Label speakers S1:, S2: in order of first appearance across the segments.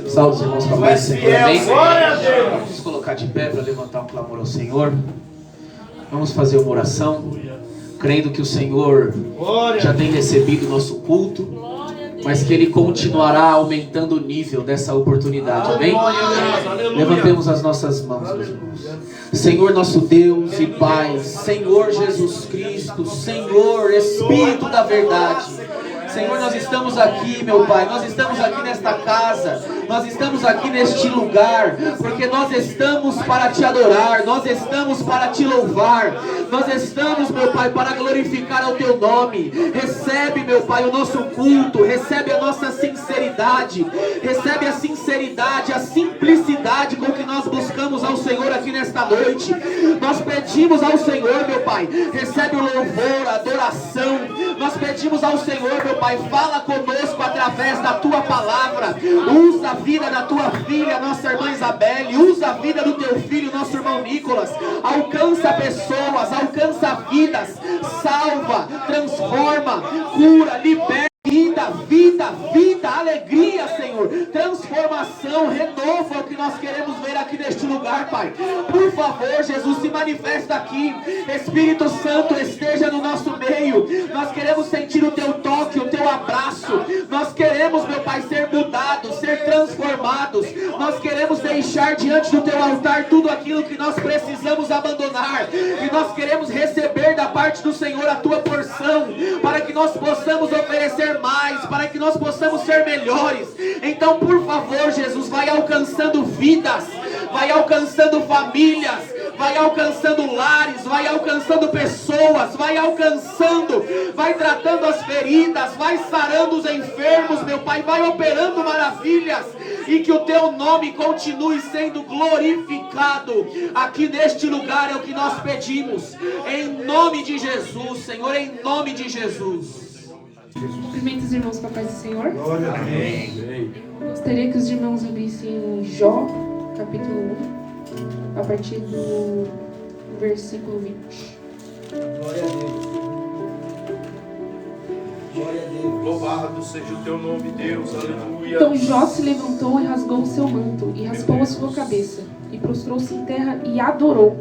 S1: Salve os irmãos com a paz do Senhor, amém? Vamos nos colocar de pé para levantar um clamor ao Senhor. Vamos fazer uma oração, crendo que o Senhor já tem recebido o nosso culto, mas que Ele continuará aumentando o nível dessa oportunidade, amém? Levantemos as nossas mãos, meus irmãos. Senhor nosso Deus e Pai, Senhor Jesus Cristo, Senhor Espírito da verdade, Senhor, nós estamos aqui, meu Pai, nós estamos aqui nesta casa, nós estamos aqui neste lugar, porque nós estamos para Te adorar, nós estamos para Te louvar, nós estamos, meu Pai, para glorificar o Teu nome. Recebe, meu Pai, o nosso culto, recebe a nossa sinceridade, recebe a sinceridade, a simplicidade com que nós buscamos ao Senhor aqui nesta noite. Nós pedimos ao Senhor, meu Pai, recebe o louvor, a adoração. Nós pedimos ao Senhor, meu Pai, fala conosco através da Tua palavra. Usa a vida da Tua filha, nossa irmã Isabelle. Usa a vida do Teu filho, nosso irmão Nicolas. Alcança pessoas, alcança vidas. Salva, transforma, cura, liberta. Vida, alegria, Senhor, transformação, renovo é o que nós queremos ver aqui neste lugar, Pai. Por favor, Jesus, se manifesta aqui. Espírito Santo, esteja no nosso meio. Nós queremos sentir o Teu toque, o Teu abraço. Nós queremos, meu Pai, ser mudados, ser transformados. Nós queremos deixar diante do Teu altar tudo aquilo que nós precisamos abandonar. E nós queremos receber da parte do Senhor a Tua porção, para que nós possamos oferecer mais, para que nós possamos ser melhores. Então, por favor, Jesus, vai alcançando vidas, vai alcançando famílias, vai alcançando lares, vai alcançando pessoas, vai alcançando, vai tratando as feridas, vai sarando os enfermos, meu Pai, vai operando maravilhas, e que o Teu nome continue sendo glorificado aqui neste lugar, é o que nós pedimos, em nome de Jesus, Senhor, em nome de Jesus.
S2: Cumprimento os irmãos com a paz do Senhor.
S3: Glória a Deus.
S2: Gostaria que os irmãos abrissem em Jó, capítulo 1, a partir do versículo 20.
S3: Glória a Deus. Glória a Deus.
S4: Louvado seja o Teu nome, Deus. Aleluia.
S2: Então Jó se levantou e rasgou o seu manto, e raspou a sua cabeça, e prostrou-se em terra e adorou,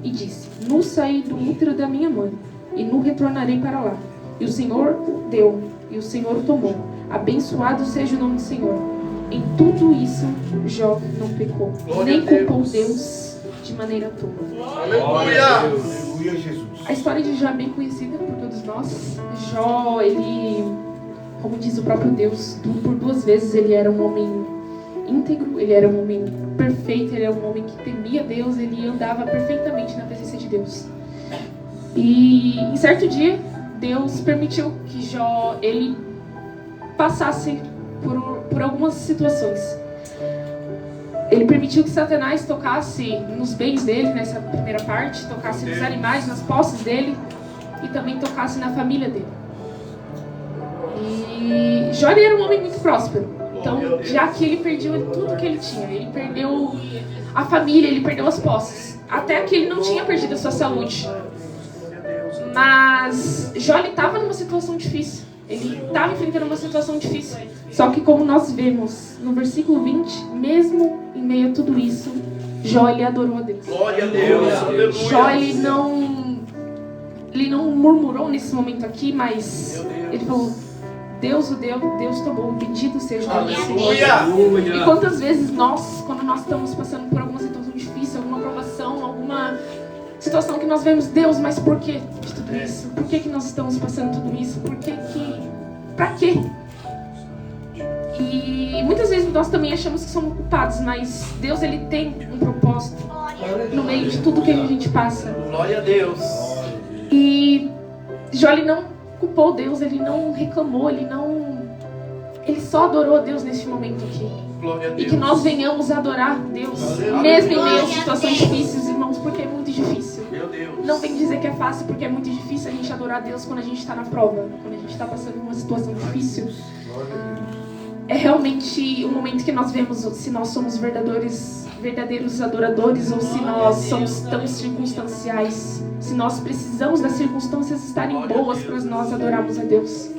S2: e disse: Nu saí do útero da minha mãe, e nu retornarei para lá. E o Senhor o deu, e o Senhor o tomou. Abençoado seja o nome do Senhor. Em tudo isso, Jó não pecou, nem culpou Deus de maneira tola.
S4: Aleluia.
S3: Aleluia, Jesus.
S2: A história de Jó é bem conhecida por todos nós. Jó, ele, como diz o próprio Deus, por duas vezes ele era um homem íntegro, ele era um homem perfeito, ele era um homem que temia Deus, ele andava perfeitamente na presença de Deus. E em certo dia, Deus permitiu que Jó, ele passasse por algumas situações. Ele permitiu que Satanás tocasse nos bens dele, nessa primeira parte, tocasse nos animais, nas posses dele, e também tocasse na família dele. E Jó era um homem muito próspero. Então, já que ele perdeu tudo que ele tinha, ele perdeu a família, ele perdeu as posses. Até que ele não tinha perdido a sua saúde. Mas Jó estava numa situação difícil. Ele estava enfrentando uma situação difícil. Só que como nós vemos no versículo 20, mesmo em meio a tudo isso, Jó, ele adorou a Deus.
S4: Glória a Deus. Aleluia.
S2: Jó, ele não murmurou nesse momento aqui, mas ele falou: Deus o deu, Deus tomou, bendito seja o nome do Senhor.
S4: Aleluia.
S2: E quantas vezes nós, quando nós estamos passando por alguma situação difícil, alguma provação, alguma situação que nós vemos, Deus, mas por que de tudo isso? Por que nós estamos passando tudo isso? Pra quê? E muitas vezes nós também achamos que somos culpados, mas Deus, ele tem um propósito no meio de tudo que a gente passa.
S4: Glória a Deus.
S2: E Jó, ele não culpou Deus, ele não reclamou, ele só adorou a Deus neste momento aqui.
S4: Glória a Deus.
S2: E que nós venhamos adorar Deus,
S4: Aleluia.
S2: mesmo em meio a situações difíceis, irmãos, porque é muito difícil.
S4: Meu Deus.
S2: Não vem dizer que é fácil, porque é muito difícil a gente adorar Deus quando a gente está na prova, quando a gente está passando por uma situação difícil. É realmente um momento que nós vemos se nós somos verdadeiros adoradores ou se nós somos tão circunstanciais, se nós precisamos das circunstâncias estarem boas para nós adorarmos a Deus.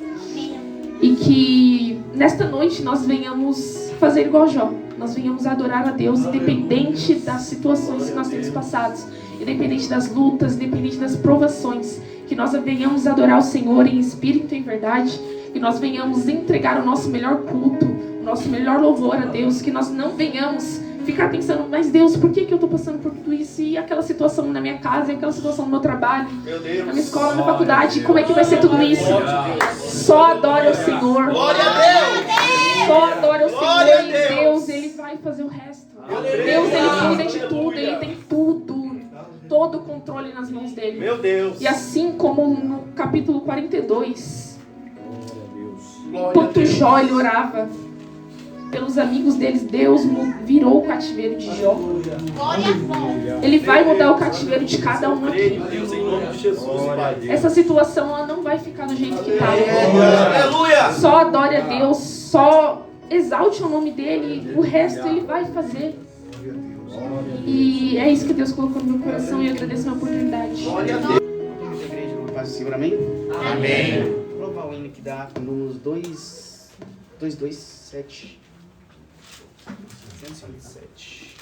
S2: E que nesta noite nós venhamos fazer igual Jó. Nós venhamos adorar a Deus, independente das situações que nós temos passado, independente das lutas, independente das provações, que nós venhamos adorar o Senhor em espírito e em verdade, que nós venhamos entregar o nosso melhor culto, o nosso melhor louvor a Deus, que nós não venhamos ficar pensando, mas Deus, por que eu estou passando por tudo isso? E aquela situação na minha casa, e aquela situação no meu trabalho, na minha escola, na minha faculdade, como é que vai ser tudo isso? Só adora o Senhor.
S3: Glória a Deus!
S2: Só adora o
S3: Glória
S2: Senhor
S3: a
S2: e
S3: Deus.
S2: Deus, Ele vai fazer o resto. Deus, Ele cuida de tudo, Ele tem tudo. Todo o controle nas mãos dEle.
S4: Meu Deus.
S2: E assim como no capítulo 42,
S4: Glória a
S2: enquanto
S4: Deus.
S2: Jó ele orava pelos amigos deles, Deus virou o cativeiro de Jó. Ele vai mudar o cativeiro de cada um aqui.
S4: Deus, em nome de Jesus, Pai.
S2: Essa situação ela não vai ficar do jeito que está.
S3: Aleluia!
S2: Só adore a Deus, só exalte o nome dele, o resto ele vai fazer. E é isso que Deus colocou no meu coração e eu agradeço a oportunidade.
S3: Glória a Deus! A igreja não faz o Senhor, amém?
S4: Amém.
S3: Vou provar o hino que dá números 227. 227.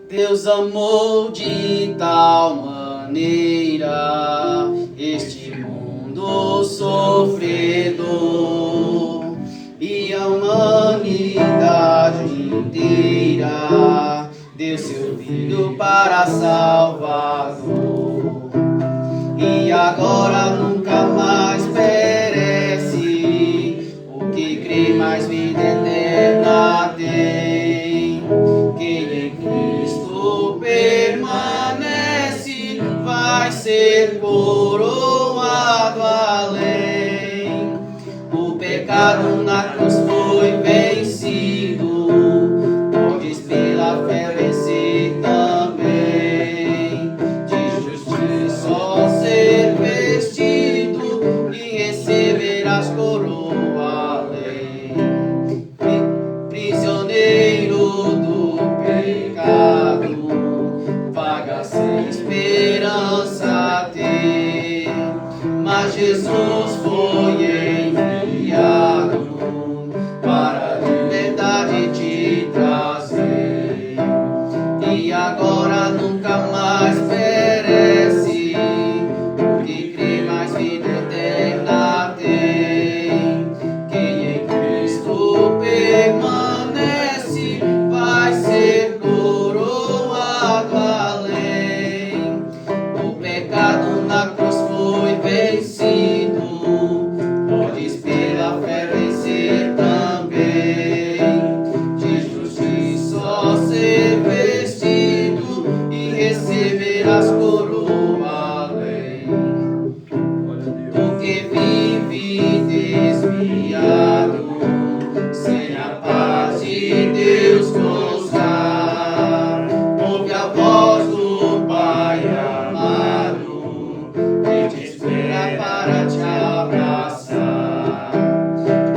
S3: Deus amou de tal maneira este mundo sofredor e a humanidade inteira deu seu filho para Salvador. E agora nunca mais perece o que crê, mais vida eterna tem. Quem em Cristo permanece vai ser coroado além. O pecado na cruz foi vencido, podes pela fé vencer também. De justiça só ser vestido e receberás coroa além. Prisioneiro do pecado, vaga sem esperança ter, mas Jesus foi enviado para a liberdade te trazer. E agora nunca mais perece o que crê, mais vida eterna tem. Quem em Cristo permanece vai ser coroado além. O pecado na cruz foi vencido, podes pela fé vencer também. De justiça só ser vestido e receberás coroa além. O que vive desviado, sem a paz de Deus gozar, ouve a voz do Pai amado, que te espera para te abraçar.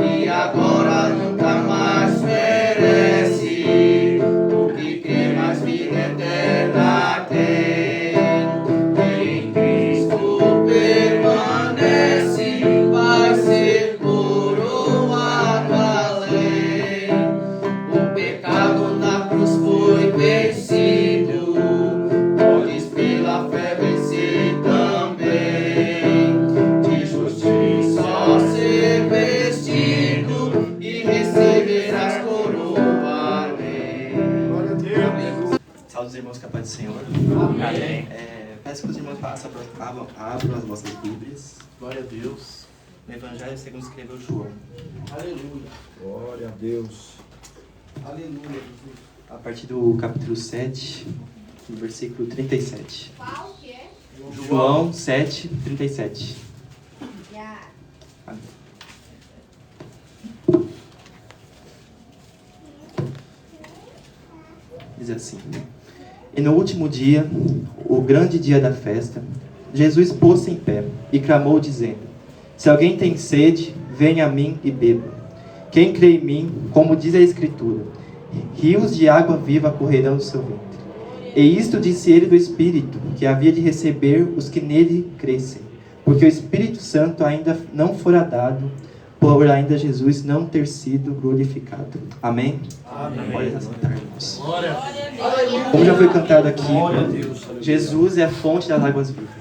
S3: E agora nunca mais perece o que crê, mais vida eterna tem. Quem em Cristo permanece vai ser coroado além. O pecado na cruz foi vencido, podes pela fé vencer também. De justiça só ser vestido e receberás coroa além.
S4: Glória a Deus.
S5: Salve os irmãos, que a paz do Senhor.
S4: Amém.
S5: Peço que os irmãos abram as vossas Bíblias
S4: Glória a Deus.
S5: no Evangelho segundo escreveu João,
S3: Aleluia.
S6: Glória a Deus.
S3: Aleluia, Jesus.
S5: a partir do capítulo 7, no versículo 37.
S7: Qual que é?
S5: João 7, 37.
S7: Já.
S5: Diz assim: E no último dia, o grande dia da festa, Jesus pôs-se em pé e clamou, dizendo: Se alguém tem sede, venha a mim e beba. Quem crê em mim, como diz a Escritura, rios de água viva correrão do seu ventre. E isto disse ele do Espírito, que havia de receber os que nele crescem, porque o Espírito Santo ainda não fora dado, por ainda Jesus não ter sido glorificado. Amém?
S4: Amém.
S5: Pode assentar, irmãos.
S4: Glória a Deus.
S5: Como já foi cantado aqui,
S4: Glória a Deus.
S5: Jesus é a fonte das águas vivas.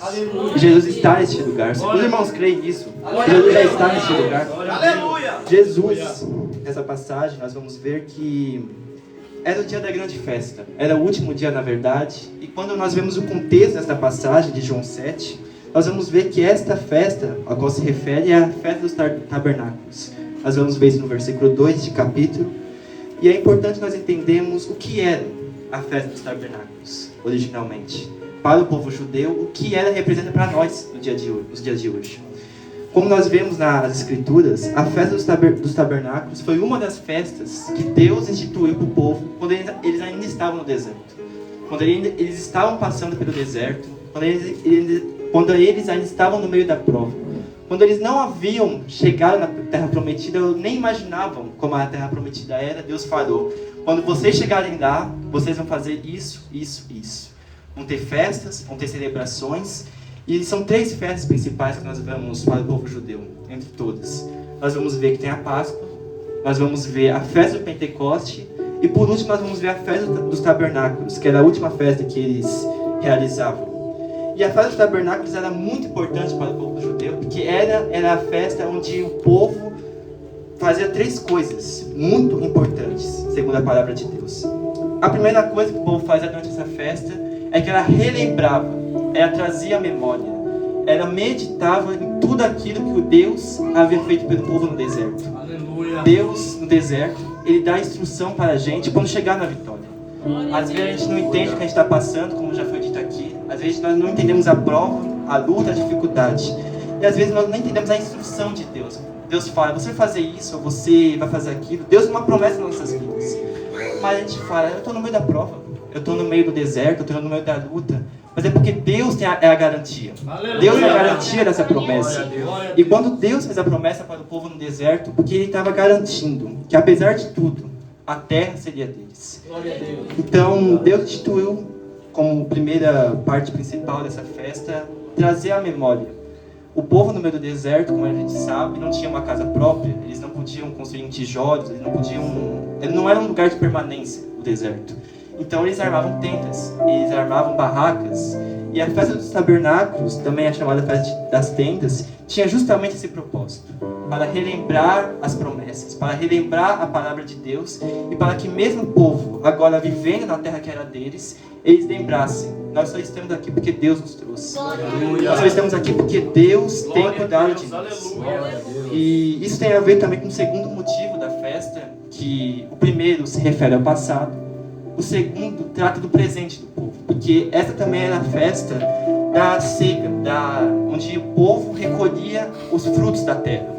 S5: Jesus está neste lugar. Os irmãos creem nisso? Jesus já está neste lugar.
S4: Aleluia.
S5: Jesus, nessa passagem, nós vamos ver que era o dia da grande festa. Era o último dia, na verdade. E quando nós vemos o contexto desta passagem de João 7, nós vamos ver que esta festa a qual se refere é a festa dos tabernáculos. Nós vamos ver isso no versículo 2 de capítulo. E é importante nós entendermos o que era a festa dos tabernáculos, originalmente. Para o povo judeu, o que ela representa para nós nos dias de hoje. Como nós vemos nas Escrituras, a festa dos tabernáculos foi uma das festas que Deus instituiu para o povo quando eles ainda estavam no deserto. Quando eles estavam passando pelo deserto, quando eles ainda estavam no meio da prova. Quando eles não haviam chegado na Terra Prometida, ou nem imaginavam como a Terra Prometida era, Deus falou: quando vocês chegarem lá, vocês vão fazer isso, isso, isso. Vão ter festas, vão ter celebrações. E são 3 festas principais que nós vamos para o povo judeu, entre todas. Nós vamos ver que tem a Páscoa, nós vamos ver a festa do Pentecoste, e por último nós vamos ver a festa dos tabernáculos, que era a última festa que eles realizavam. E a festa dos tabernáculos era muito importante para o povo judeu, porque era a festa onde o povo fazia 3 coisas muito importantes, segundo a palavra de Deus. A primeira coisa que o povo fazia durante essa festa é que ela relembrava, ela trazia a memória, ela meditava em tudo aquilo que o Deus havia feito pelo povo no deserto.
S4: Aleluia.
S5: Deus, no deserto, Ele dá instrução para a gente quando chegar na vitória. Às vezes a gente não entende o que a gente está passando, como já foi dito aqui. Às vezes nós não entendemos a prova, a luta, a dificuldade. E às vezes nós não entendemos a instrução de Deus. Deus fala: você vai fazer isso, ou você vai fazer aquilo. Deus tem uma promessa nas nossas vidas. Mas a gente fala: eu estou no meio da prova, eu estou no meio do deserto, eu estou no meio da luta. Mas é porque Deus é a garantia.
S4: Aleluia.
S5: Deus é a garantia dessa promessa.
S4: Glória a Deus.
S5: E quando Deus fez a promessa para o povo no deserto, porque Ele estava garantindo que, apesar de tudo, a terra seria deles.
S4: Glória a Deus.
S5: Então, Deus instituiu, como primeira parte principal dessa festa, trazer a memória. O povo no meio do deserto, como a gente sabe, não tinha uma casa própria. Eles não podiam construir em tijolos, ele não era um lugar de permanência, o deserto. Então eles armavam tendas, eles armavam barracas. E a festa dos tabernáculos, também é chamada festa das tendas, tinha justamente esse propósito: para relembrar as promessas, para relembrar a palavra de Deus, e para que mesmo o povo, agora vivendo na terra que era deles, eles lembrassem: nós só estamos aqui porque Deus nos trouxe.
S4: Aleluia.
S5: Nós só estamos aqui porque Deus tem
S4: Glória a
S5: cuidado
S4: Deus.
S5: de nós.
S4: Aleluia.
S5: E isso tem a ver também com o segundo motivo da festa, que o primeiro se refere ao passado, o segundo trata do presente do povo, porque essa também era a festa da ceiga, onde o povo recolhia os frutos da terra.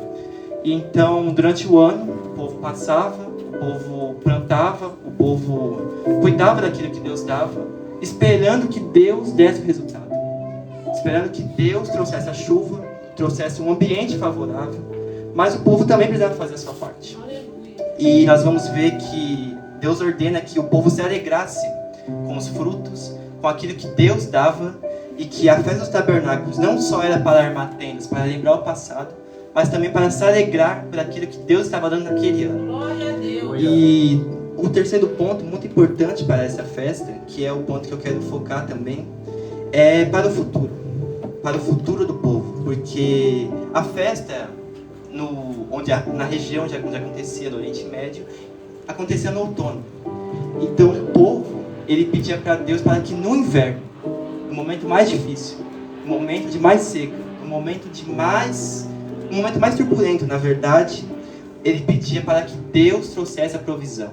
S5: E então, durante o ano, o povo passava, o povo plantava, o povo cuidava daquilo que Deus dava, esperando que Deus desse o resultado, esperando que Deus trouxesse a chuva, trouxesse um ambiente favorável, mas o povo também precisava fazer a sua parte. E nós vamos ver que Deus ordena que o povo se alegrasse com os frutos, com aquilo que Deus dava, e que a festa dos tabernáculos não só era para armar tendas, para lembrar o passado, mas também para se alegrar por aquilo que Deus estava dando naquele ano.
S7: Glória a Deus.
S5: E o terceiro ponto muito importante para essa festa, que é o ponto que eu quero focar também, é para o futuro do povo, porque a festa na região onde acontecia no Oriente Médio, acontecia no outono. Então o povo, ele pedia para Deus para que no inverno, no momento mais difícil, no momento de mais seca, no momento mais turbulento, na verdade, ele pedia para que Deus trouxesse a provisão.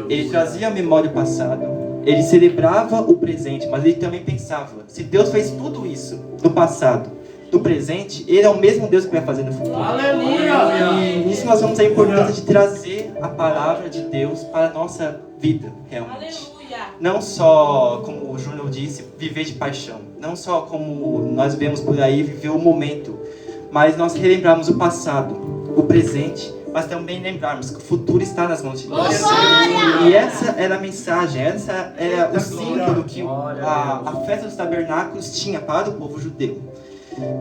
S5: Ele trazia a memória do passado, ele celebrava o presente, mas ele também pensava: se Deus fez tudo isso no passado, no presente, Ele é o mesmo Deus que vai fazer no futuro.
S4: Aleluia!
S5: E nisso nós vemos a importância de trazer a palavra de Deus para a nossa vida, realmente. Não só, como o Júnior disse, viver de paixão. Não só como nós vemos por aí, viver o momento. Mas nós relembrarmos o passado, o presente, mas também lembrarmos que o futuro está nas mãos de Deus. E essa era a mensagem, essa era o símbolo que a festa dos tabernáculos tinha para o povo judeu.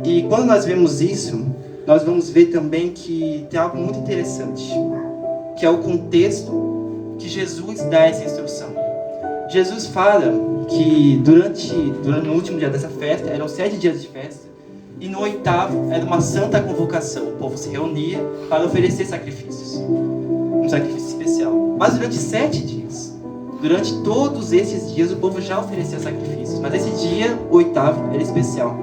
S5: E quando nós vemos isso, nós vamos ver também que tem algo muito interessante, que é o contexto que Jesus dá essa instrução. Jesus fala que durante o último dia dessa festa, eram 7 dias de festa, e no 8º era uma santa convocação. O povo se reunia para oferecer sacrifícios, um sacrifício especial. Mas durante 7 dias, durante todos esses dias, o povo já oferecia sacrifícios. Mas esse dia, o 8º, era especial.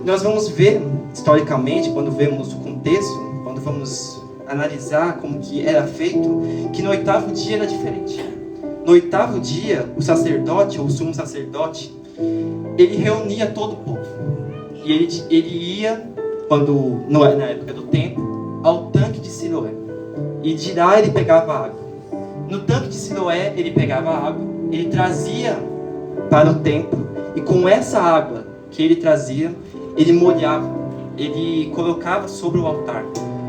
S5: Nós vamos ver, historicamente, quando vemos o contexto, quando vamos analisar como que era feito, que no 8º dia era diferente. No 8º dia, o sacerdote, ou o sumo sacerdote, ele reunia todo o povo. E ele ia, na época do templo, ao tanque de Siloé. E de lá ele pegava água. No tanque de Siloé ele pegava água, ele trazia para o templo. E com essa água que ele trazia, ele molhava, ele colocava sobre o altar.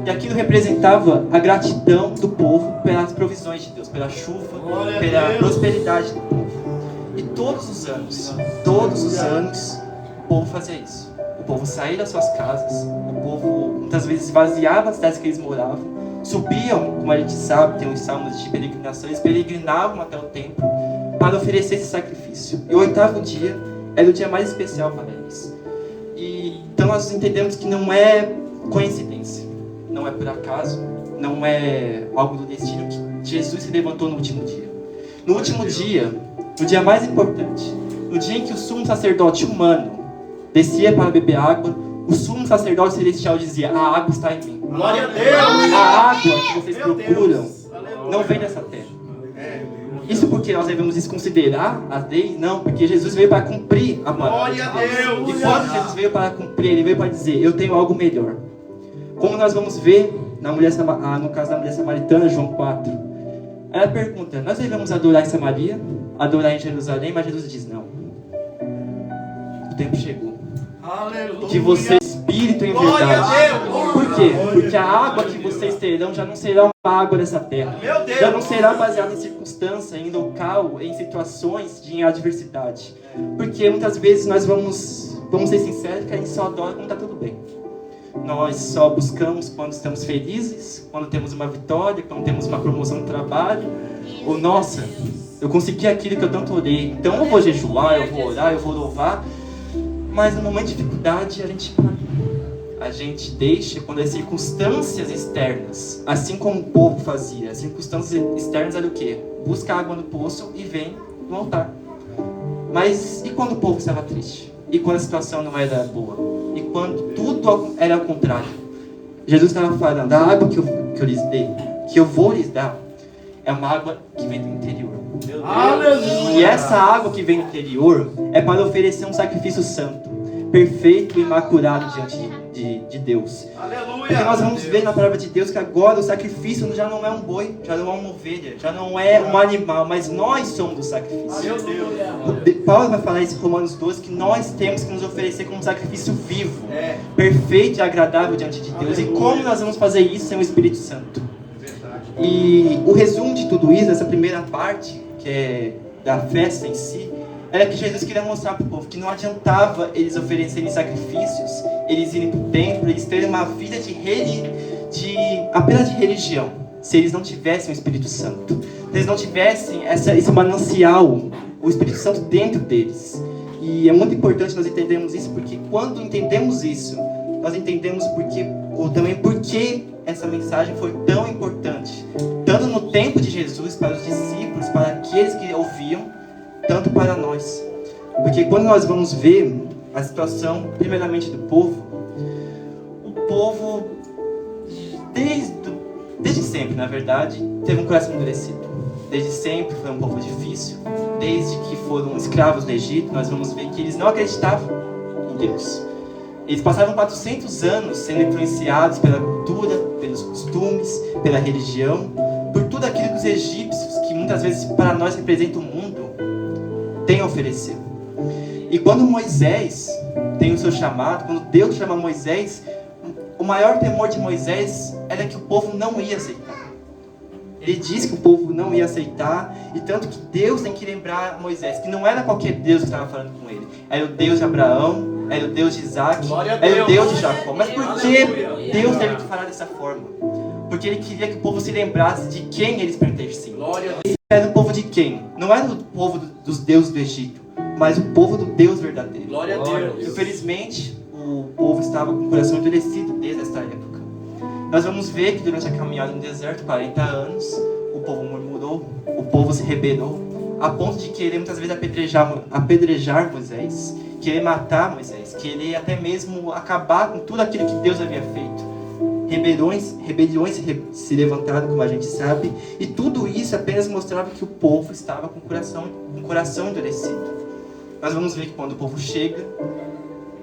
S5: E aquilo representava a gratidão do povo pelas provisões de Deus, pela chuva, pela prosperidade do povo. E todos os anos, o povo fazia isso. O povo saía das suas casas, o povo muitas vezes esvaziava as cidades que eles moravam, subiam, como a gente sabe, tem os salmos de peregrinação, eles peregrinavam até o templo para oferecer esse sacrifício. E o 8º dia era o dia mais especial para eles. E então nós entendemos que não é coincidência, não é por acaso, não é algo do destino que Jesus se levantou no último dia. No último dia, no dia mais importante, no dia em que o sumo sacerdote humano descia para beber água, o sumo sacerdote celestial dizia: a água está em mim.
S4: Glória a Deus!
S5: A água que vocês procuram não vem dessa terra. Isso porque nós devemos desconsiderar a lei? Não, porque Jesus veio para cumprir a palavra.
S4: Glória a Deus!
S5: E quando Jesus veio para cumprir, ele veio para dizer: eu tenho algo melhor. Como nós vamos ver no caso da mulher samaritana, João 4, ela pergunta: nós devemos adorar em Samaria, adorar em Jerusalém? Mas Jesus diz: não. O tempo chegou.
S4: Aleluia!
S5: De você espírito em
S4: Glória
S5: verdade.
S4: a Deus!
S5: Por quê? Porque a água que vocês terão já não será uma água dessa terra.
S4: Meu Deus!
S5: Já não será baseada em circunstância, em local, em situações de adversidade. Porque muitas vezes nós vamos ser sinceros, que a gente só adora quando está tudo bem. Nós só buscamos quando estamos felizes, quando temos uma vitória, quando temos uma promoção no trabalho. Ou, nossa, eu consegui aquilo que eu tanto orei, então eu vou jejuar, eu vou orar, eu vou louvar. Mas no momento de dificuldade a gente para. A gente deixa quando as circunstâncias externas, assim como o povo fazia, as circunstâncias externas eram o quê? Busca água no poço e vem no altar. Mas e quando o povo estava triste? E quando a situação não era boa? E quando tudo era ao contrário? Jesus estava falando: a água que eu lhes dei, que eu vou lhes dar, é uma água que vem do interior.
S4: Aleluia!
S5: E essa água que vem do interior é para oferecer um sacrifício santo, perfeito e imaculado diante de Deus.
S4: Aleluia!
S5: Porque nós vamos ver na palavra de Deus que agora o sacrifício já não é um boi, já não é uma ovelha, já não é um animal, mas nós somos o sacrifício.
S4: Meu Deus!
S5: Paulo vai falar isso em Romanos 12, que nós temos que nos oferecer como um sacrifício vivo, perfeito e agradável diante de Deus. E como nós vamos fazer isso sem o Espírito Santo? E o resumo de tudo isso, essa primeira parte, que é da festa em si, era que Jesus queria mostrar para o povo que não adiantava eles oferecerem sacrifícios, eles irem para o templo, eles terem uma vida apenas de religião, se eles não tivessem o Espírito Santo, se eles não tivessem esse manancial, o Espírito Santo dentro deles. E é muito importante nós entendermos isso, porque quando entendemos isso, nós entendemos também por que essa mensagem foi tão importante, tanto no tempo de Jesus, para os discípulos, para aqueles que ouviam, tanto para nós. Porque quando nós vamos ver a situação, primeiramente do povo, o povo, desde sempre, na verdade, teve um coração endurecido. Desde sempre foi um povo difícil. Desde que foram escravos no Egito, nós vamos ver que eles não acreditavam em Deus. Eles passavam 400 anos sendo influenciados pela cultura, pelos costumes, pela religião, por tudo aquilo que os egípcios, que muitas vezes para nós representam o mundo, têm a oferecer. E quando Moisés tem o seu chamado, quando Deus chama Moisés, o maior temor de Moisés era que o povo não ia aceitar. Ele disse que o povo não ia aceitar, e tanto que Deus tem que lembrar Moisés que não era qualquer Deus que estava falando com ele. Era o Deus de Abraão, era o Deus de Isaac,
S4: Glória a
S5: era o
S4: Deus.
S5: Deus de Jacó. Mas por que Deus teve que falar dessa forma? Porque Ele queria que o povo se lembrasse de quem eles pertenciam.
S4: Glória a Deus.
S5: Eles eram o povo de quem? Não era o povo dos deuses do Egito, mas o povo do Deus verdadeiro.
S4: Glória a Deus.
S5: Infelizmente, o povo estava com o coração endurecido desde essa época. Nós vamos ver que durante a caminhada no deserto, 40 anos, o povo murmurou, o povo se rebelou, a ponto de querer muitas vezes apedrejar Moisés, querer matar Moisés, querer até mesmo acabar com tudo aquilo que Deus havia feito. Rebeliões se levantaram, como a gente sabe, e tudo isso apenas mostrava que o povo estava com o coração endurecido. Nós vamos ver que quando o povo chega,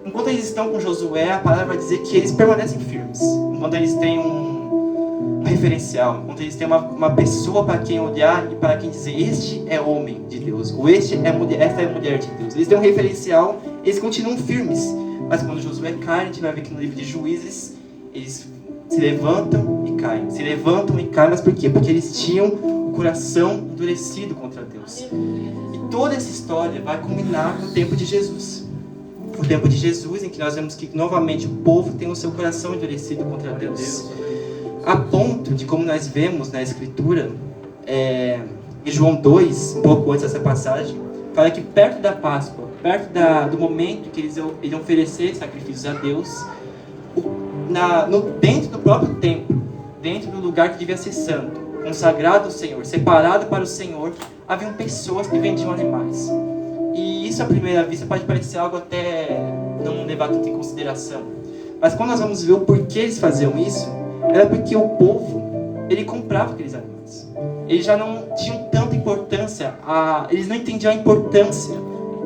S5: enquanto eles estão com Josué, a palavra vai dizer que eles permanecem firmes. Enquanto eles têm um referencial, enquanto eles têm uma pessoa para quem olhar e para quem dizer: este é homem de Deus, ou esta é mulher de Deus. Eles têm um referencial, eles continuam firmes. Mas quando Josué cai, a gente vai ver que no livro de Juízes, eles se levantam e caem. Se levantam e caem, mas por quê? Porque eles tinham o coração endurecido contra Deus. E toda essa história vai culminar no tempo de Jesus. O tempo de Jesus, em que nós vemos que novamente o povo tem o seu coração endurecido contra Deus. A ponto de, como nós vemos na Escritura, em João 2, um pouco antes dessa passagem, fala que perto da Páscoa, perto do momento que eles iriam oferecer sacrifícios a Deus, dentro do próprio templo, dentro do lugar que devia ser santo, consagrado ao Senhor, separado para o Senhor, haviam pessoas que vendiam animais. E isso à primeira vista pode parecer algo até não levar tanto em consideração. Mas quando nós vamos ver o porquê eles faziam isso, era porque o povo, ele comprava aqueles animais. Eles já não tinham tanta importância, eles não entendiam a importância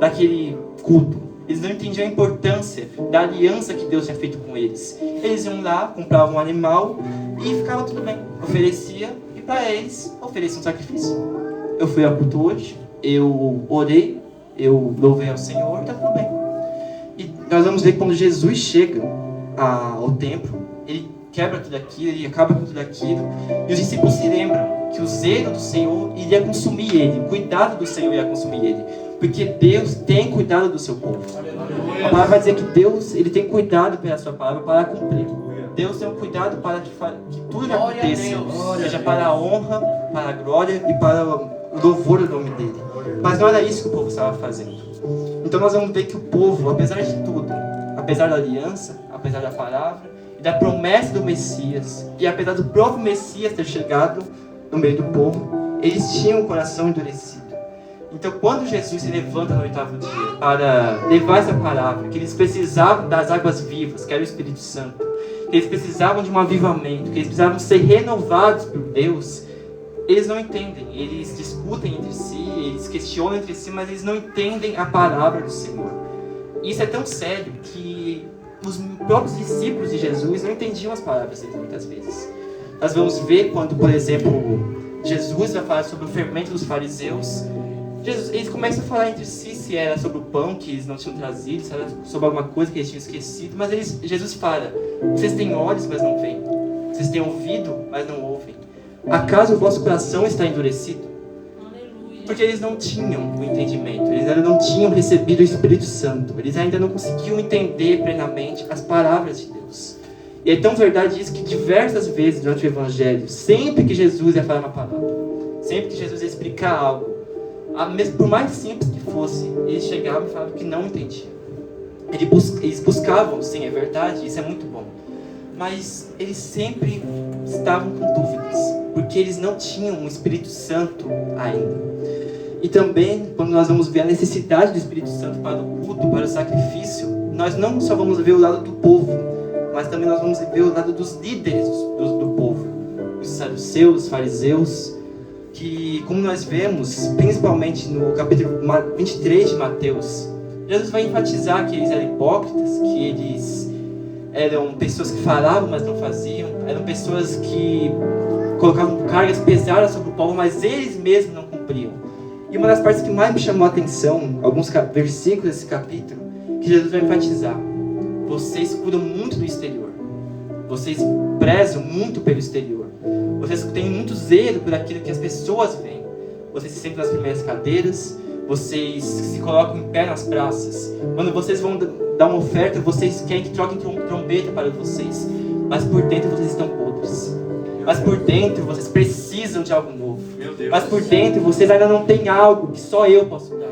S5: daquele culto. Eles não entendiam a importância da aliança que Deus tinha feito com eles. Eles iam lá, compravam um animal e ficava tudo bem. Oferecia, e para eles, oferecia um sacrifício. Eu fui ao culto hoje, eu orei, eu louvei ao Senhor, está tudo bem. E nós vamos ver que quando Jesus chega ao templo, ele quebra tudo aquilo, ele acaba com tudo aquilo, e os discípulos se lembram que o zelo do Senhor iria consumir ele, o cuidado do Senhor ia consumir ele, porque Deus tem cuidado do seu povo. A palavra vai dizer que Deus, ele tem cuidado pela sua palavra para cumprir. Deus tem um cuidado para que tudo que aconteça seja para a honra, para a glória e para o louvor do nome dele. Mas não era isso que o povo estava fazendo. Então nós vamos ver que o povo, apesar de tudo, apesar da aliança, apesar da palavra e da promessa do Messias, e apesar do próprio Messias ter chegado no meio do povo, eles tinham o coração endurecido. Então quando Jesus se levanta no 8º dia para levar essa palavra, que eles precisavam das águas vivas, que era o Espírito Santo, que eles precisavam de um avivamento, que eles precisavam ser renovados por Deus, eles não entendem, eles discutem entre si, eles questionam entre si, mas eles não entendem a palavra do Senhor. E isso é tão sério que os próprios discípulos de Jesus não entendiam as palavras deles muitas vezes. Nós vamos ver quando, por exemplo, Jesus vai falar sobre o fermento dos fariseus, eles começam a falar entre si se era sobre o pão que eles não tinham trazido, se era sobre alguma coisa que eles tinham esquecido, mas Jesus fala: vocês têm olhos, mas não veem, vocês têm ouvido, mas não ouvem. Acaso o vosso coração está endurecido? Porque eles não tinham o entendimento, eles ainda não tinham recebido o Espírito Santo, eles ainda não conseguiam entender plenamente as palavras de Deus. E é tão verdade isso que diversas vezes durante o Evangelho, sempre que Jesus ia falar uma palavra, sempre que Jesus ia explicar algo, mesmo por mais simples que fosse, eles chegavam e falavam que não entendiam. Eles buscavam, sim, é verdade, isso é muito bom, mas eles sempre estavam com dúvidas, porque eles não tinham o Espírito Santo ainda. E também, quando nós vamos ver a necessidade do Espírito Santo para o culto, para o sacrifício, nós não só vamos ver o lado do povo, mas também nós vamos ver o lado dos líderes do povo, os saduceus, os fariseus, que, como nós vemos, principalmente no capítulo 23 de Mateus, Jesus vai enfatizar que eles eram hipócritas, que eles eram pessoas que falavam, mas não faziam, eram pessoas que colocavam cargas pesadas sobre o povo, mas eles mesmos não cumpriam. E uma das partes que mais me chamou a atenção, alguns versículos desse capítulo, que Jesus vai enfatizar: vocês cuidam muito do exterior, vocês prezam muito pelo exterior, vocês têm muito zelo por aquilo que as pessoas veem, vocês se sentem nas primeiras cadeiras, vocês se colocam em pé nas praças, quando vocês vão dar uma oferta, vocês querem que troquem trombeta para vocês. Mas por dentro vocês estão podres. Mas por dentro vocês precisam de algo novo. Mas por dentro vocês ainda não têm algo que só eu posso dar.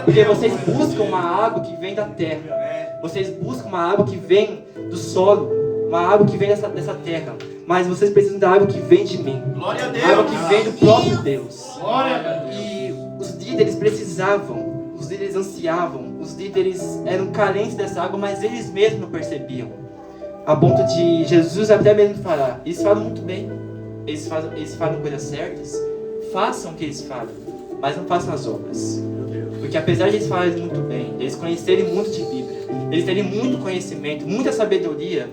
S5: Porque vocês buscam uma água que vem da terra. Vocês buscam uma água que vem do solo. Uma água que vem dessa terra. Mas vocês precisam da água que vem de mim.
S4: Glória a Deus.
S5: Água que vem do próprio Deus.
S4: Glória a Deus.
S5: E os líderes precisavam. Os líderes ansiavam. Os líderes eram carentes dessa água, mas eles mesmos não percebiam. A ponto de Jesus até mesmo falar: eles falam muito bem. Eles falam coisas certas. Façam o que eles falam, mas não façam as obras. Porque apesar de eles falarem muito bem, eles conhecerem muito de Bíblia, eles terem muito conhecimento, muita sabedoria,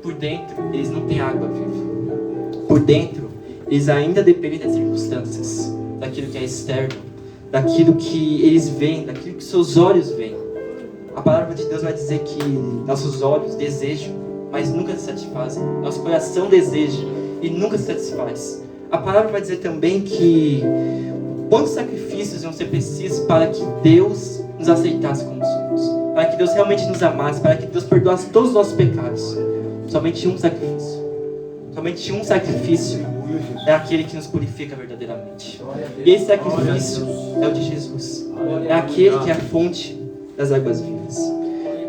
S5: por dentro eles não têm água viva. Por dentro eles ainda dependem das circunstâncias, daquilo que é externo, daquilo que eles veem, daquilo que seus olhos veem. A palavra de Deus vai dizer que nossos olhos desejam, mas nunca se satisfazem. Nosso coração deseja e nunca se satisfaz. A palavra vai dizer também que quantos sacrifícios iam ser precisos para que Deus nos aceitasse como somos, para que Deus realmente nos amasse, para que Deus perdoasse todos os nossos pecados. Somente um sacrifício. Somente um sacrifício é aquele que nos purifica verdadeiramente. E esse sacrifício é o de Jesus. É aquele que é a fonte das águas vivas.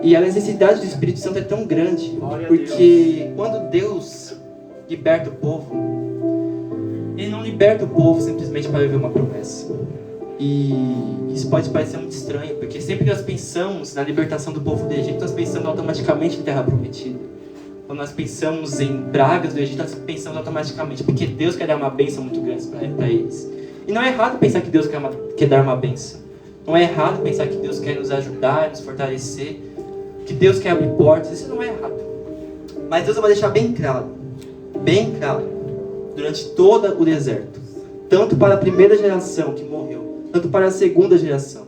S5: E a necessidade do Espírito Santo é tão grande, porque quando Deus liberta o povo, Ele não liberta o povo simplesmente para viver uma promessa. E isso pode parecer muito estranho, porque sempre que nós pensamos na libertação do povo do Egito, nós pensamos automaticamente em terra prometida. Quando nós pensamos em pragas do Egito, nós pensamos automaticamente, porque Deus quer dar uma bênção muito grande para eles. E não é errado pensar que Deus quer dar uma bênção. Não é errado pensar que Deus quer nos ajudar, nos fortalecer, que Deus quer abrir portas. Isso não é errado. Mas Deus vai deixar bem claro, durante todo o deserto, tanto para a primeira geração que morreu, tanto para a segunda geração: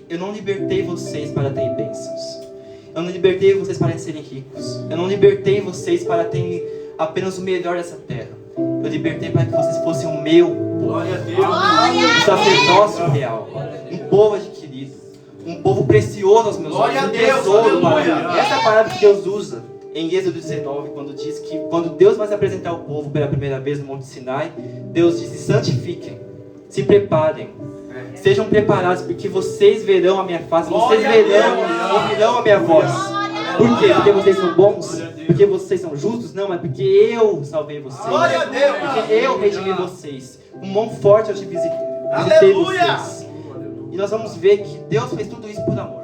S5: eu não libertei vocês para terem bênçãos. Eu não libertei vocês para serem ricos. Eu não libertei vocês para terem apenas o melhor dessa terra. Eu libertei para que vocês fossem o meu povo.
S4: Glória a Deus.
S5: Um sacerdócio real. Um povo adquirido. Um povo precioso aos meus olhos.
S4: Glória a
S5: Um
S4: Deus,
S5: tesouro para
S4: aleluia.
S5: mim. Essa é a palavra que Deus usa em Êxodo 19, quando diz que quando Deus vai se apresentar ao povo pela primeira vez no Monte Sinai, Deus diz: se santifiquem, se preparem, sejam preparados, porque vocês verão a minha face, vocês ouvirão a minha voz. Por quê? Porque vocês são bons? Porque vocês são justos? Não, mas porque eu salvei vocês.
S4: Glória a Deus.
S5: Porque eu redimi vocês. Com mão forte eu te visitei
S4: Aleluia.
S5: vocês. E nós vamos ver que Deus fez tudo isso por amor.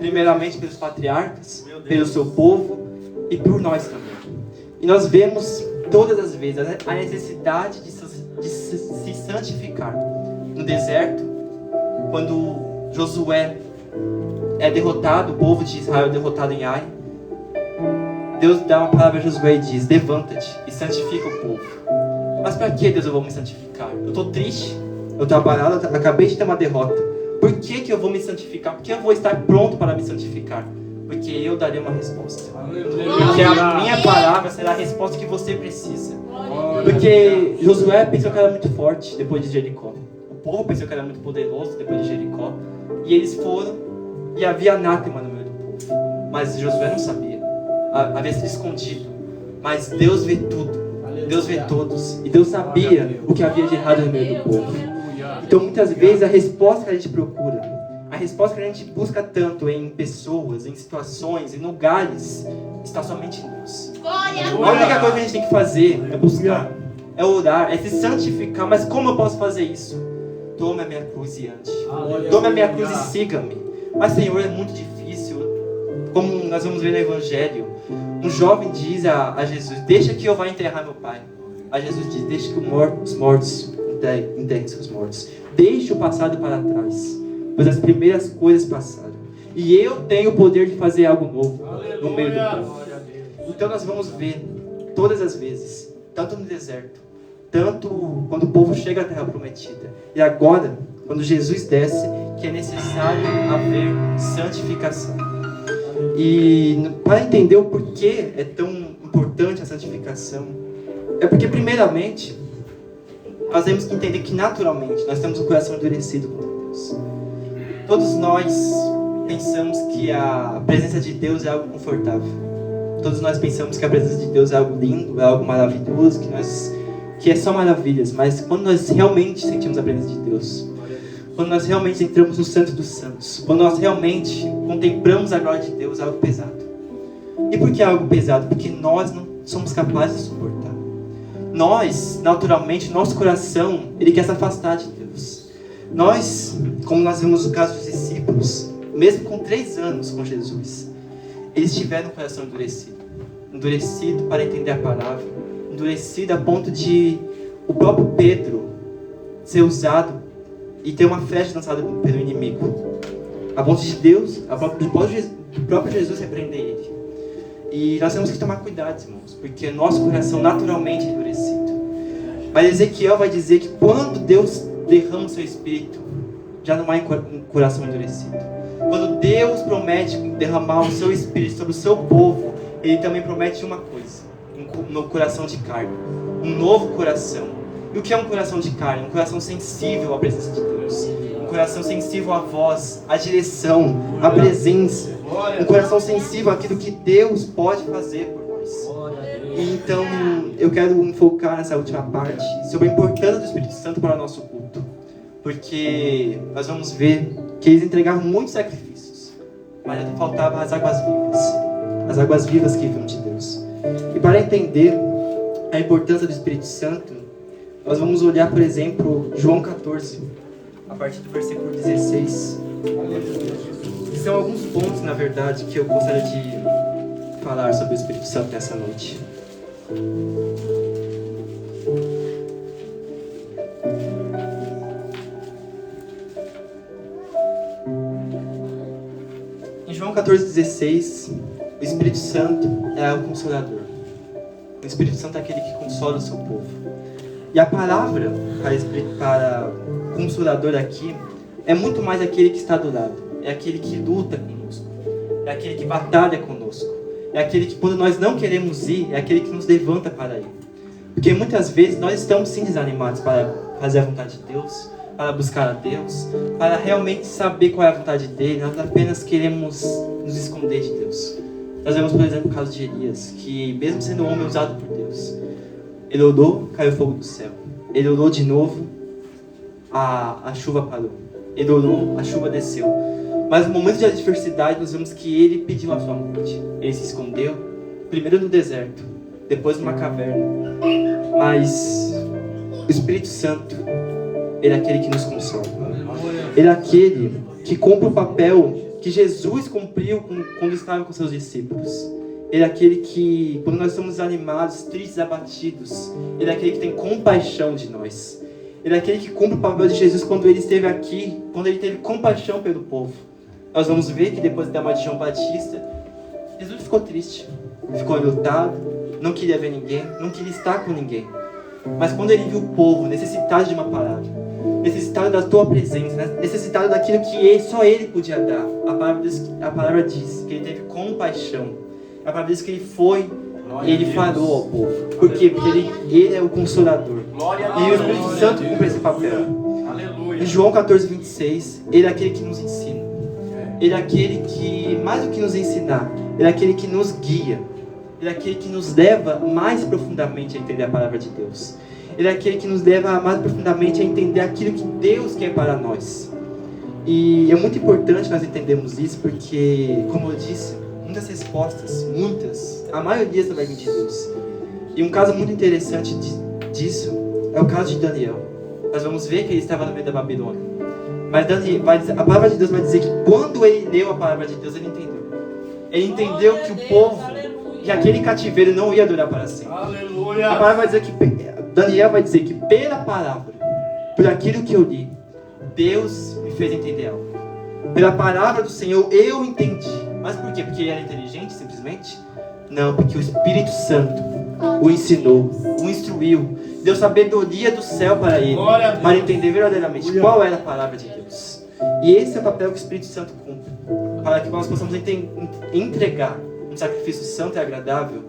S5: Primeiramente pelos patriarcas, pelo seu povo e por nós também. E nós vemos todas as vezes a necessidade de se santificar. No deserto, quando Josué é derrotado, o povo de Israel é derrotado em Ai, Deus dá uma palavra a Josué e diz: levanta-te e santifica o povo. Mas para que, Deus, eu vou me santificar? Eu estou triste, eu estou abalado, eu acabei de ter uma derrota. Por que eu vou me santificar? Por que eu vou estar pronto para me santificar? Porque eu darei uma resposta. Porque a minha palavra será a resposta que você precisa. Porque Josué pensou que era muito forte depois de Jericó. O povo pensou que era muito poderoso depois de Jericó. E eles foram, e havia anátema no meio do povo. Mas Josué não sabia. Havia sido escondido. Mas Deus vê tudo. Deus vê todos. E Deus sabia o que havia de errado no meio do povo. Então muitas vezes a resposta que a gente procura, a resposta que a gente busca tanto em pessoas, em situações, em lugares, está somente em Deus. A única coisa que a gente tem que fazer é buscar, é orar, é se santificar. Mas como eu posso fazer isso? Tome a minha cruz e ande. Tome a minha cruz e siga-me. Mas, Senhor, é muito difícil. Como nós vamos ver no Evangelho, um jovem diz a Jesus: deixa que eu vá enterrar meu pai. A Jesus diz: deixa que os mortos enterrem seus mortos. Deixe o passado para trás, pois as primeiras coisas passaram. E eu tenho o poder de fazer algo novo no meio do povo. Então nós vamos ver todas as vezes, tanto no deserto, tanto quando o povo chega à terra prometida, e agora, quando Jesus desce, que é necessário haver santificação. E para entender o porquê é tão importante a santificação, é porque primeiramente nós temos que entender que naturalmente nós temos um coração endurecido contra Deus. Todos nós pensamos que a presença de Deus é algo confortável. Todos nós pensamos que a presença de Deus é algo lindo, é algo maravilhoso, que é só maravilhas. Mas quando nós realmente sentimos a presença de Deus, quando nós realmente entramos no Santo dos Santos, quando nós realmente contemplamos a glória de Deus, é algo pesado. E por que é algo pesado? Porque nós não somos capazes de suportar. Nós, naturalmente, nosso coração, ele quer se afastar de Deus. Nós, como nós vemos no caso dos discípulos, mesmo com 3 anos com Jesus, eles tiveram o coração endurecido para entender a palavra, endurecido a ponto de o próprio Pedro ser usado e ter uma flecha lançada pelo inimigo, a ponto de Deus, do próprio Jesus repreender ele. E nós temos que tomar cuidado, irmãos, porque nosso coração naturalmente é endurecido. Mas Ezequiel vai dizer que quando Deus derrama o seu espírito, já não há um coração endurecido. Quando Deus promete derramar o seu espírito sobre o seu povo, Ele também promete uma coisa: um coração de carne, um novo coração. E o que é um coração de carne? Um coração sensível à presença de Deus, um coração sensível à voz, à direção, à presença, um coração sensível àquilo que Deus pode fazer por nós. E então eu quero me focar nessa última parte sobre a importância do Espírito Santo para o nosso culto, porque nós vamos ver que eles entregaram muitos sacrifícios, mas ainda faltavam as águas vivas que vinham de Deus. E para entender a importância do Espírito Santo, nós vamos olhar, por exemplo, João 14, a partir do versículo 16. São alguns pontos, na verdade, que eu gostaria de falar sobre o Espírito Santo nessa noite. Em João 14,16, o Espírito Santo é o Consolador. O Espírito Santo é aquele que consola o seu povo. E a palavra para Consolador aqui é muito mais aquele que está do lado. É aquele que luta conosco. É aquele que batalha conosco. É aquele que, quando nós não queremos ir, é aquele que nos levanta para ir. Porque muitas vezes nós estamos sim desanimados para fazer a vontade de Deus, para buscar a Deus, para realmente saber qual é a vontade dEle. Nós apenas queremos nos esconder de Deus. Nós vemos, por exemplo, o caso de Elias, que mesmo sendo um homem usado por Deus, ele orou, caiu fogo do céu. Ele orou de novo, a chuva parou. Ele orou, a chuva desceu. Mas no momento de adversidade, nós vemos que ele pediu a sua morte. Ele se escondeu, primeiro no deserto, depois numa caverna. Mas o Espírito Santo, ele é aquele que nos consola. Ele é aquele que cumpre o papel que Jesus cumpriu quando estava com seus discípulos. Ele é aquele que, quando nós estamos animados, tristes, abatidos, ele é aquele que tem compaixão de nós. Ele é aquele que cumpre o papel de Jesus quando ele esteve aqui, quando ele teve compaixão pelo povo. Nós vamos ver que depois da morte de João Batista, Jesus ficou triste, ficou enlutado, não queria ver ninguém, não queria estar com ninguém. Mas quando ele viu o povo necessitado de uma palavra, necessitado da tua presença, necessitado daquilo que só ele podia dar, a palavra diz que ele teve compaixão. A palavra diz que ele foi e ele falou ao povo. Por quê? Porque ele é o Consolador. E o Espírito Santo cumpre esse papel. Em João 14,26, ele é aquele que nos ensina. Ele é aquele que, mais do que nos ensinar, ele é aquele que nos guia. Ele é aquele que nos leva mais profundamente a entender a palavra de Deus. Ele é aquele que nos leva mais profundamente a entender aquilo que Deus quer para nós. E é muito importante nós entendermos isso, porque, como eu disse, muitas respostas, a maioria vai vir de Deus. E um caso muito interessante disso é o caso de Daniel. Nós vamos ver que ele estava no meio da Babilônia. Mas a palavra de Deus vai dizer que quando ele leu a palavra de Deus, ele entendeu. Ele entendeu que o povo, que aquele cativeiro não ia durar para sempre. Aleluia. A palavra vai dizer que Daniel vai dizer que pela palavra, por aquilo que eu li, Deus me fez entender algo. Pela palavra do Senhor eu entendi. Mas por quê? Porque ele era inteligente simplesmente? Não, porque o Espírito Santo o ensinou, o instruiu, deu sabedoria do céu para ele, para entender verdadeiramente qual era a palavra de Deus. E esse é o papel que o Espírito Santo cumpre, para que nós possamos entregar um sacrifício santo e agradável.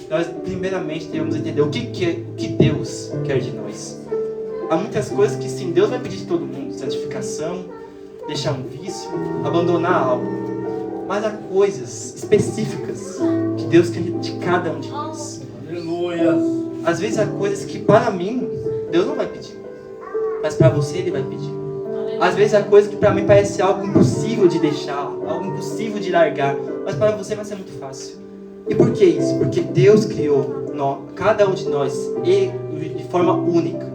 S5: Nós primeiramente devemos entender o que Deus quer de nós. Há muitas coisas que sim, Deus vai pedir de todo mundo: santificação, deixar um vício, abandonar algo. Mas há coisas específicas que Deus quer de cada um de nós.
S4: Aleluia.
S5: Às vezes há coisas que para mim, Deus não vai pedir. Mas para você Ele vai pedir. Às vezes há coisas que para mim parece algo impossível de deixar, algo impossível de largar. Mas para você vai ser muito fácil. E por que isso? Porque Deus criou cada um de nós de forma única.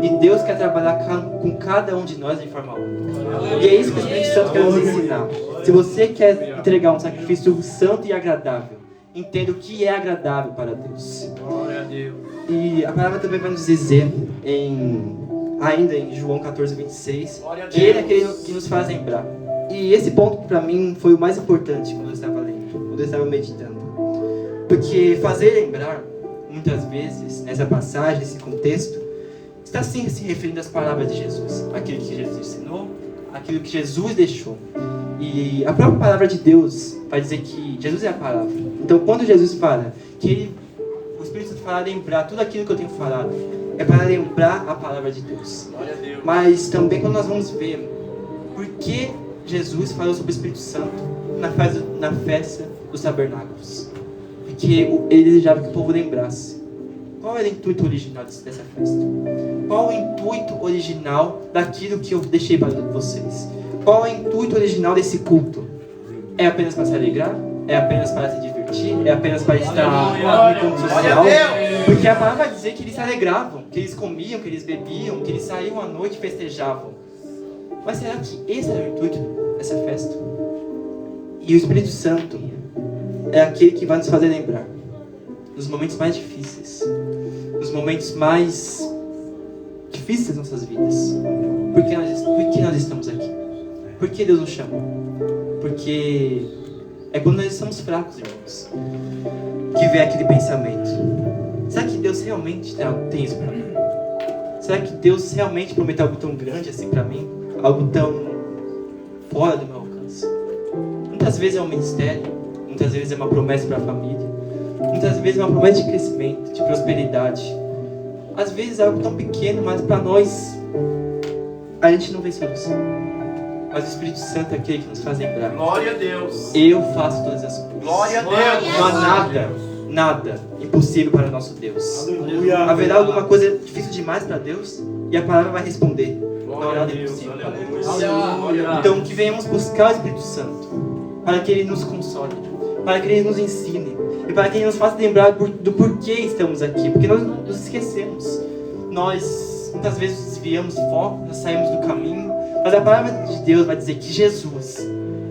S5: E Deus quer trabalhar com cada um de nós de forma única. E é isso que o Espírito Santo quer nos ensinar. Se você quer entregar um sacrifício santo e agradável, entenda o que é agradável para Deus.
S4: Glória a Deus.
S5: E a palavra também vai nos dizer, ainda em João 14:26, que Ele é aquele que nos faz lembrar. E esse ponto para mim foi o mais importante quando eu estava lendo, quando eu estava meditando. Porque fazer lembrar, muitas vezes, nessa passagem, nesse contexto, está sim se referindo às palavras de Jesus. Aquilo que Jesus ensinou, aquilo que Jesus deixou. E a própria palavra de Deus vai dizer que Jesus é a palavra. Então, quando Jesus fala que o Espírito Santo fala lembrar tudo aquilo que eu tenho falado, é para lembrar a palavra de Deus.
S4: Glória a Deus.
S5: Mas também quando nós vamos ver por que Jesus falou sobre o Espírito Santo na festa dos tabernáculos. Porque ele desejava que o povo lembrasse. Qual era o intuito original dessa festa? Qual o intuito original daquilo que eu deixei para vocês? Qual é o intuito original desse culto? É apenas para se alegrar? É apenas para se divertir? É apenas para estar no encontro social? Porque a palavra vai dizer que eles se alegravam, que eles comiam, que eles bebiam, que eles saíam à noite e festejavam. Mas será que esse era o intuito dessa festa? E o Espírito Santo é aquele que vai nos fazer lembrar nos momentos mais difíceis, nos momentos mais difíceis das nossas vidas. Por que nós estamos aqui? Por que Deus nos chamou? Porque é quando nós estamos fracos, irmãos, que vem aquele pensamento: será que Deus realmente tem isso para mim? Será que Deus realmente prometeu algo tão grande assim para mim? Algo tão fora do meu alcance? Muitas vezes é um ministério, muitas vezes é uma promessa para a família, muitas vezes é uma promessa de crescimento, de prosperidade. Às vezes é algo tão pequeno, mas para nós a gente não vê solução. Mas o Espírito Santo é aquele que nos faz lembrar.
S4: Glória a Deus.
S5: Eu faço todas as coisas.
S4: Glória a Deus.
S5: Não há nada impossível para o nosso Deus.
S4: Aleluia.
S5: Haverá alguma coisa difícil demais para Deus? E a palavra vai responder: não há
S4: Glória a
S5: nada
S4: Deus.
S5: impossível para
S4: Aleluia.
S5: Deus.
S4: Aleluia.
S5: Então que venhamos buscar o Espírito Santo, para que Ele nos console, para que Ele nos ensine, e para que Ele nos faça lembrar do porquê estamos aqui. Porque nós nos esquecemos. Nós muitas vezes desviamos o foco, nós saímos do caminho. Mas a palavra de Deus vai dizer que Jesus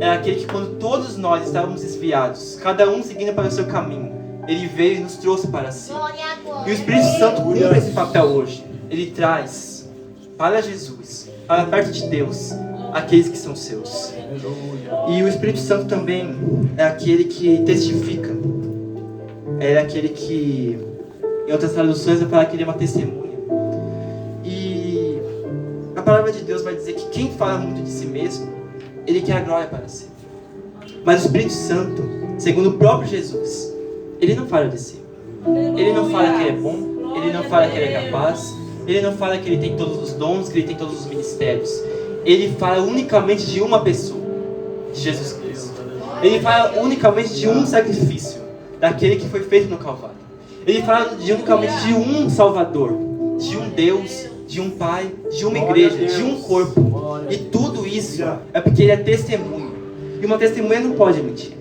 S5: é aquele que, quando todos nós estávamos desviados, cada um seguindo para o seu caminho, Ele veio e nos trouxe para si. E o Espírito Santo cumpre esse papel hoje. Ele traz para Jesus, para perto de Deus, aqueles que são seus. E o Espírito Santo também é aquele que testifica. É aquele que, em outras traduções, vai falar que ele é uma testemunha. E a palavra de Deus vai dizer que quem fala muito de si mesmo, ele quer a glória para si. Mas o Espírito Santo, segundo o próprio Jesus, ele não fala de si. Ele não fala que ele é bom, ele não fala que ele é capaz, ele não fala que ele tem todos os dons, que ele tem todos os ministérios. Ele fala unicamente de uma pessoa, de Jesus Cristo. Ele fala unicamente de um sacrifício, daquele que foi feito no Calvário. Ele fala unicamente de um Salvador, de um Deus, de um Pai, de uma igreja, de um corpo. E tudo isso é porque ele é testemunho. E uma testemunha não pode mentir.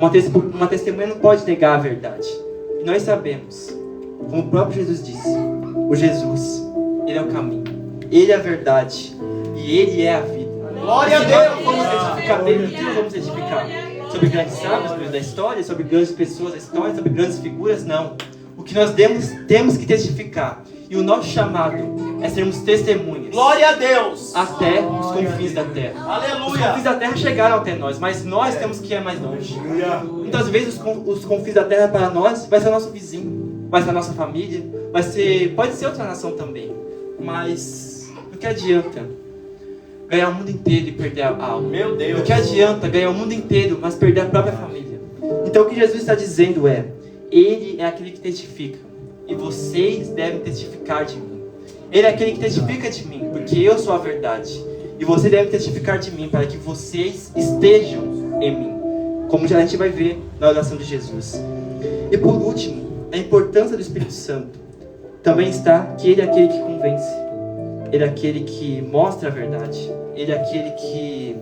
S5: Uma testemunha não pode negar a verdade. E nós sabemos, como o próprio Jesus disse, o Jesus, ele é o caminho, ele é a verdade e ele é a vida.
S4: Glória a
S5: Se
S4: Deus.
S5: nós não vamos testificar dele, o que nós vamos testificar? Sobre grandes sábios da história, sobre grandes pessoas da história, sobre grandes figuras? Não. O que nós temos que testificar, e o nosso chamado é sermos testemunhas.
S4: Glória a Deus.
S5: Até os confins da terra. Os
S4: Aleluia.
S5: confins da terra chegaram até nós, mas nós temos que ir mais longe. Muitas vezes os confins da terra para nós vai ser o nosso vizinho, vai ser a nossa família, pode ser outra nação também. Mas o que adianta ganhar o mundo inteiro e perder a alma?
S4: Meu Deus.
S5: O que adianta ganhar o mundo inteiro, mas perder a própria família? Então o que Jesus está dizendo é: Ele é aquele que testifica, e vocês devem testificar de mim. Ele é aquele que testifica de mim, porque eu sou a verdade. E E você deve testificar de mim para que vocês estejam em mim, como já a gente vai ver na oração de Jesus. E por último, a importância do Espírito Santo também está que ele é aquele que convence, ele é aquele que mostra a verdade, ele é aquele que,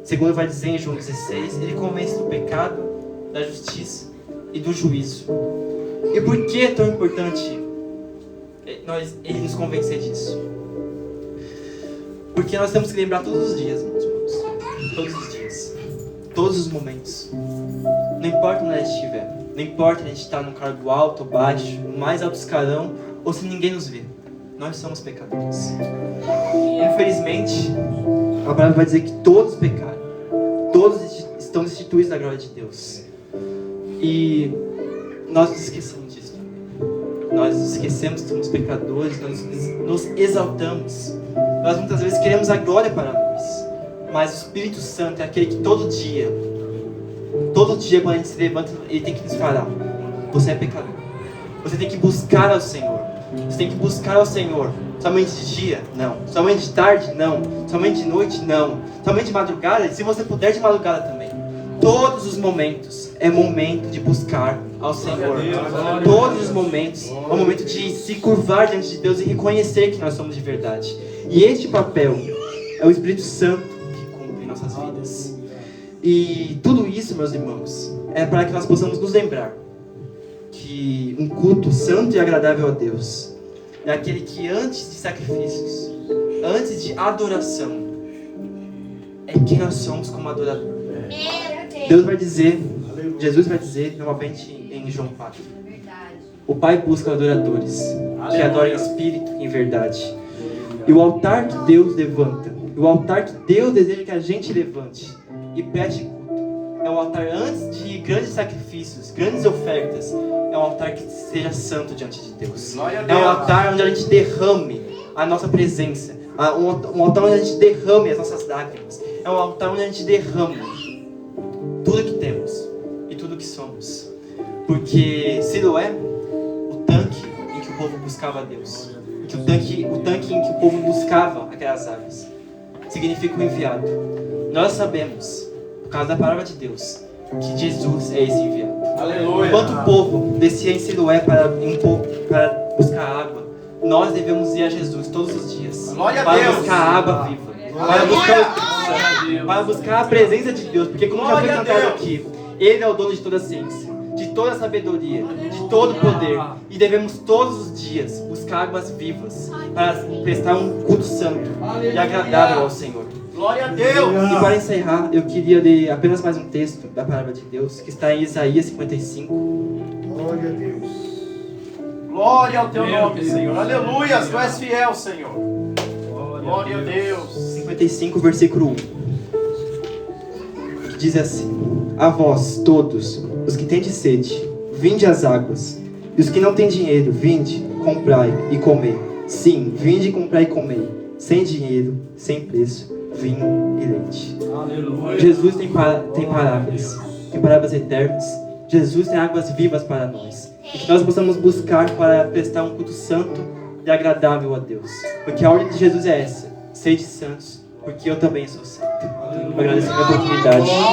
S5: segundo vai dizer em João 16, ele convence do pecado, da justiça e do juízo. E por que é tão importante ele nos convencer disso? Porque nós temos que lembrar todos os dias, meus irmãos. Todos os dias. Todos os momentos. Não importa onde a gente estiver. Não importa se a gente está num cargo alto ou baixo, no mais alto escalão, ou se ninguém nos vê. Nós somos pecadores. Infelizmente, a palavra vai dizer que todos pecaram. Todos estão destituídos da glória de Deus. E nós nos esquecemos disso. Nós nos esquecemos que somos pecadores, nós nos exaltamos. Nós muitas vezes queremos a glória para nós. Mas o Espírito Santo é aquele que todo dia quando a gente se levanta, ele tem que nos falar: você é pecador. Você tem que buscar ao Senhor. Você tem que buscar ao Senhor. Somente de dia? Não. Somente de tarde? Não. Somente de noite? Não. Somente de madrugada? Se você puder, de madrugada também. Todos os momentos é momento de buscar ao Senhor. Todos os momentos é o momento de se curvar diante de Deus e reconhecer que nós somos de verdade. E este papel é o Espírito Santo que cumpre em nossas vidas. E tudo isso, meus irmãos, é para que nós possamos nos lembrar que um culto santo e agradável a Deus é aquele que antes de sacrifícios, antes de adoração, é quem nós somos como adorador. Deus vai dizer, Jesus vai dizer, novamente em João 4, o Pai busca adoradores que adorem em espírito e em verdade. E o altar que Deus levanta, o altar que Deus deseja que a gente levante e preste culto, é um altar antes de grandes sacrifícios, grandes ofertas, é um altar que seja santo diante de Deus. É um altar onde a gente derrame a nossa presença, um altar onde a gente derrame as nossas lágrimas, é um altar onde a gente derrama tudo que temos e tudo que somos. Porque Siloé, o tanque em que o povo buscava a Deus, o tanque em que o povo buscava aquelas águas, significa o enviado. Nós sabemos, por causa da palavra de Deus, que Jesus é esse enviado.
S4: Aleluia.
S5: Enquanto o povo descia em Siloé para buscar água, nós devemos ir a Jesus todos os dias.
S4: Glória a
S5: para
S4: Deus.
S5: buscar a água viva. Para buscar o Espírito Santo, para buscar a presença de Deus. Porque como já foi cantado aqui, Ele é o dono de toda a ciência, de toda a sabedoria, de todo o poder. E devemos todos os dias buscar águas vivas para prestar um culto santo e agradável ao Senhor.
S4: Glória a Deus.
S5: E para encerrar, eu queria ler apenas mais um texto da palavra de Deus, que está em Isaías 55.
S4: Glória a Deus. Glória ao teu nome, Senhor. Aleluia. Tu és fiel, Senhor. Glória a Deus.
S5: 55, versículo 1. Que diz assim: a vós, todos, os que tendes sede, vinde às águas. E os que não têm dinheiro, vinde, comprai e comei. Sim, vinde, comprai e comei. Sem dinheiro, sem preço, vinho e leite.
S4: Aleluia.
S5: Jesus tem palavras eternas. Jesus tem águas vivas para nós. E que nós possamos buscar para prestar um culto santo e agradável a Deus. Porque a ordem de Jesus é essa: sede santos, porque eu também sou santo. Eu agradeço a oportunidade.